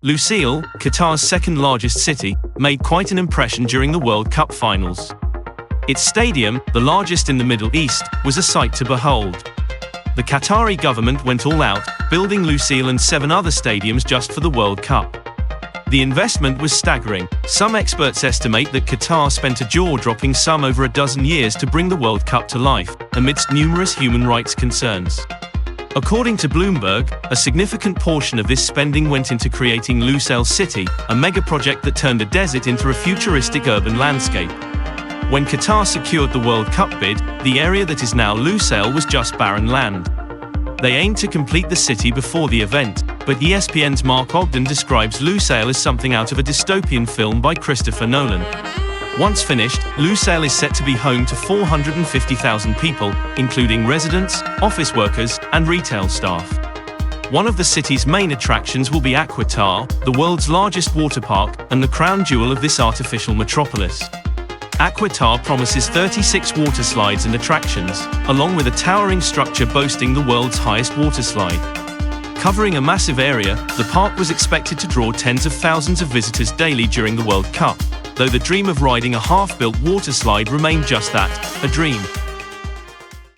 Lusail, Qatar's second-largest city, made quite an impression during the World Cup finals. Its stadium, the largest in the Middle East, was a sight to behold. The Qatari government went all out, building Lusail and 7 other stadiums just for the World Cup. The investment was staggering. Some experts estimate that Qatar spent a jaw-dropping sum over a dozen years to bring the World Cup to life, amidst numerous human rights concerns. According to Bloomberg, a significant portion of this spending went into creating Lusail City, a mega-project that turned a desert into a futuristic urban landscape. When Qatar secured the World Cup bid, the area that is now Lusail was just barren land. They aimed to complete the city before the event, but ESPN's Mark Ogden describes Lusail as something out of a dystopian film by Christopher Nolan. Once finished, Lusail is set to be home to 450,000 people, including residents, office workers, and retail staff. One of the city's main attractions will be Aqua Tar, the world's largest water park, and the crown jewel of this artificial metropolis. Aqua Tar promises 36 water slides and attractions, along with a towering structure boasting the world's highest water slide. Covering a massive area, the park was expected to draw tens of thousands of visitors daily during the World Cup, though the dream of riding a half-built water slide remained just that, a dream.